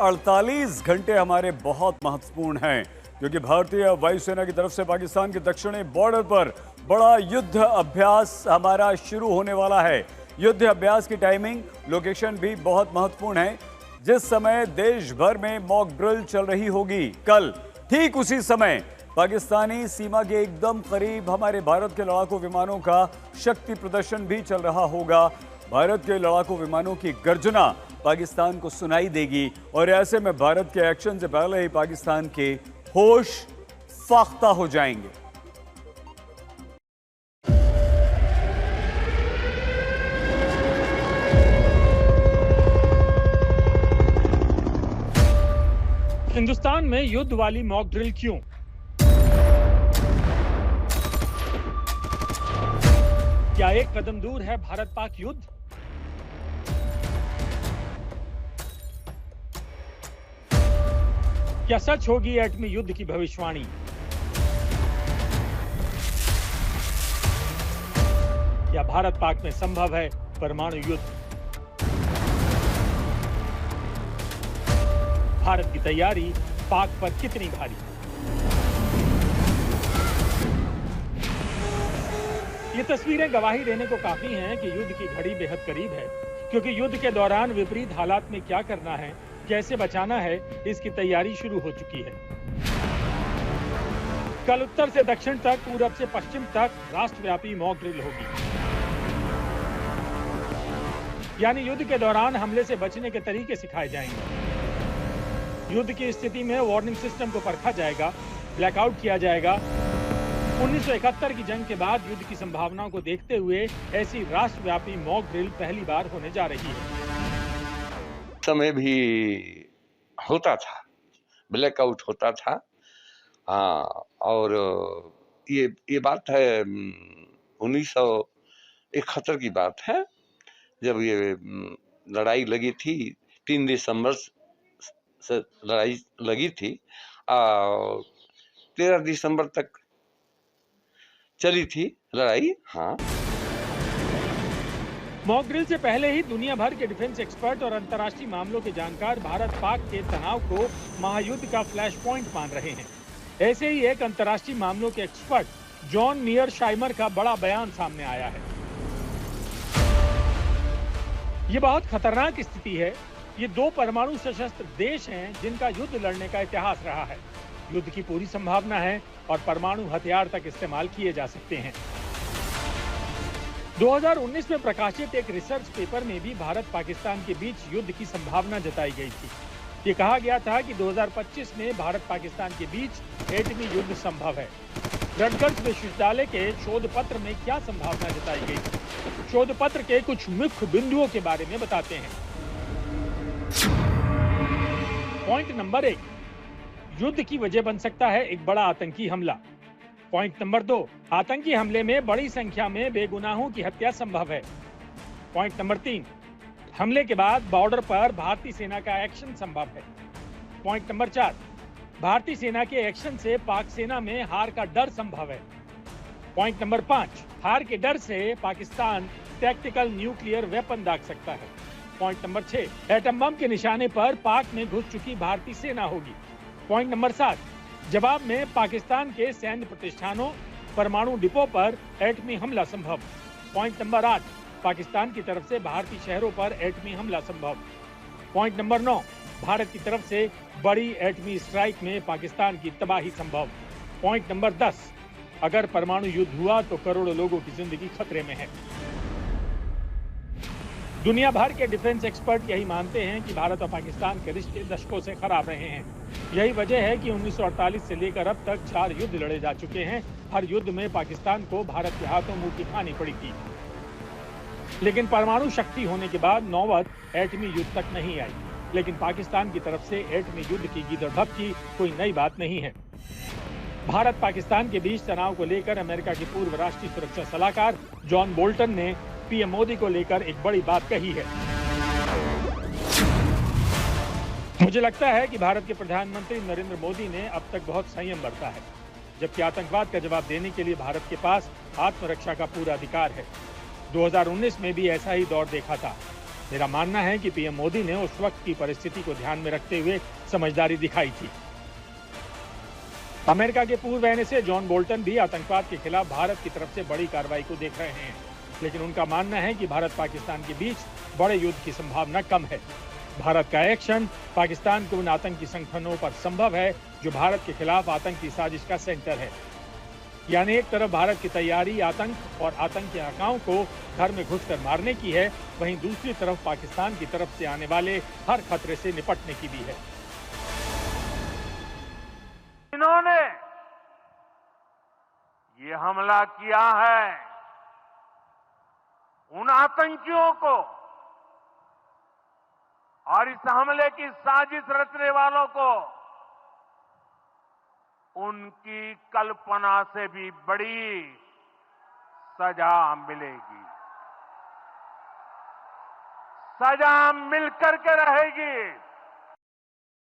48 घंटे हमारे बहुत महत्वपूर्ण हैं क्योंकि भारतीय वायुसेना की तरफ से पाकिस्तान के दक्षिणी बॉर्डर पर बड़ा युद्ध अभ्यास हमारा शुरू होने वाला है। युद्ध अभ्यास की टाइमिंग, लोकेशन भी बहुत महत्वपूर्ण है। जिस समय देश भर में मॉक ड्रिल चल रही होगी, कल ठीक उसी समय पाकिस्तानी सीमा के एकदम करीब हमारे भारत के लड़ाकू विमानों का शक्ति प्रदर्शन भी चल रहा होगा। भारत के लड़ाकू विमानों की गर्जना पाकिस्तान को सुनाई देगी और ऐसे में भारत के एक्शन से पहले ही पाकिस्तान के होश फाख्ता हो जाएंगे। हिंदुस्तान में युद्ध वाली मॉक ड्रिल क्यों? क्या एक कदम दूर है भारत पाक युद्ध? क्या सच होगी एटमी युद्ध की भविष्यवाणी? क्या भारत पाक में संभव है परमाणु युद्ध? भारत की तैयारी पाक पर कितनी भारी? ये तस्वीरें गवाही देने को काफी हैं कि युद्ध की घड़ी बेहद करीब है, क्योंकि युद्ध के दौरान विपरीत हालात में क्या करना है, कैसे बचाना है, इसकी तैयारी शुरू हो चुकी है। कल उत्तर से दक्षिण तक, पूरब से पश्चिम तक राष्ट्रव्यापी मॉक ड्रिल होगी। यानी युद्ध के दौरान हमले से बचने के तरीके सिखाए जाएंगे। युद्ध की स्थिति में वार्निंग सिस्टम को परखा जाएगा, ब्लैकआउट किया जाएगा। 1971 की जंग के बाद युद्ध की संभावनाओं को देखते हुए ऐसी राष्ट्रव्यापी मॉक ड्रिल पहली बार होने जा रही है। समय भी होता था, ब्लैकआउट होता था। हाँ, और ये बात है 1971 की बात है, जब ये लड़ाई लगी थी। 3 दिसंबर से लड़ाई लगी थी, 13 दिसंबर तक चली थी लड़ाई। हाँ, मॉक ड्रिल से पहले ही दुनिया भर के डिफेंस एक्सपर्ट और अंतर्राष्ट्रीय मामलों के जानकार भारत पाक के तनाव को महायुद्ध का फ्लैश पॉइंट मान रहे हैं। ऐसे ही एक अंतर्राष्ट्रीय मामलों के एक्सपर्ट जॉन मीयरशाइमर का बड़ा बयान सामने आया है। ये बहुत खतरनाक स्थिति है। ये 2 परमाणु सशस्त्र देश हैं जिनका युद्ध लड़ने का इतिहास रहा है। युद्ध की पूरी संभावना है और परमाणु हथियार तक इस्तेमाल किए जा सकते हैं। 2019 में प्रकाशित एक रिसर्च पेपर में भी भारत पाकिस्तान के बीच युद्ध की संभावना जताई गई थी। ये कहा गया था कि 2025 में भारत पाकिस्तान के बीच एटमी युद्ध संभव है। रटगर्स विश्वविद्यालय के शोध पत्र में क्या संभावना जताई गई थी? शोध पत्र के कुछ मुख्य बिंदुओं के बारे में बताते हैं। पॉइंट नंबर 1, युद्ध की वजह बन सकता है एक बड़ा आतंकी हमला। पॉइंट नंबर 2, आतंकी हमले में बड़ी संख्या में बेगुनाहों की हत्या संभव है। पॉइंट नंबर 3, हमले के बाद बॉर्डर पर भारतीय सेना का एक्शन संभव है। पॉइंट नंबर 4, भारतीय सेना के एक्शन से पाक सेना में हार का डर संभव है। पॉइंट नंबर 5, हार के डर से पाकिस्तान टैक्टिकल न्यूक्लियर वेपन दाग सकता है। पॉइंट नंबर 6, एटम बम के निशाने पर पाक में घुस चुकी भारतीय सेना होगी। पॉइंट नंबर 7, जवाब में पाकिस्तान के सैन्य प्रतिष्ठानों, परमाणु डिपो पर एटमी हमला संभव। पॉइंट नंबर 8, पाकिस्तान की तरफ से भारतीय शहरों पर एटमी हमला संभव। पॉइंट नंबर 9, भारत की तरफ से बड़ी एटमी स्ट्राइक में पाकिस्तान की तबाही संभव। पॉइंट नंबर 10, अगर परमाणु युद्ध हुआ तो करोड़ों लोगों की जिंदगी खतरे में है। दुनिया भर के डिफेंस एक्सपर्ट यही मानते हैं कि भारत और पाकिस्तान के रिश्ते दशकों से खराब रहे हैं। यही वजह है कि 1948 से लेकर अब तक 4 युद्ध लड़े जा चुके हैं। हर युद्ध में पाकिस्तान को भारत के हाथों मुंह की खानी पड़ी थी। लेकिन परमाणु शक्ति होने के बाद नौबत एटमी युद्ध तक नहीं आई। लेकिन पाकिस्तान की तरफ से एटमी युद्ध की गीदड़-भभकी कोई नई बात नहीं है। भारत पाकिस्तान के बीच तनाव को लेकर अमेरिका के पूर्व राष्ट्रीय सुरक्षा सलाहकार जॉन बोल्टन ने पीएम मोदी को लेकर एक बड़ी बात कही है। मुझे लगता है कि भारत के प्रधानमंत्री नरेंद्र मोदी ने अब तक बहुत संयम बरता है, जबकि आतंकवाद का जवाब देने के लिए भारत के पास आत्मरक्षा का पूरा अधिकार है। 2019 में भी ऐसा ही दौर देखा था। मेरा मानना है कि पीएम मोदी ने उस वक्त की परिस्थिति को ध्यान में रखते हुए समझदारी दिखाई थी। अमेरिका के पूर्व एनएसए जॉन बोल्टन भी आतंकवाद के खिलाफ भारत की तरफ से बड़ी कार्रवाई को देख रहे हैं, लेकिन उनका मानना है कि भारत पाकिस्तान के बीच बड़े युद्ध की संभावना कम है। भारत का एक्शन पाकिस्तान के उन आतंकी संगठनों पर संभव है जो भारत के खिलाफ आतंकी साजिश का सेंटर है। यानी एक तरफ भारत की तैयारी आतंक और आतंकी आकाओं को घर में घुसकर मारने की है, वहीं दूसरी तरफ पाकिस्तान की तरफ से आने वाले हर खतरे से निपटने की भी है। इन्होंने ये हमला किया है, उन आतंकियों को और इस हमले की साजिश रचने वालों को उनकी कल्पना से भी बड़ी सजा मिलेगी। सजा मिलकर के रहेगी।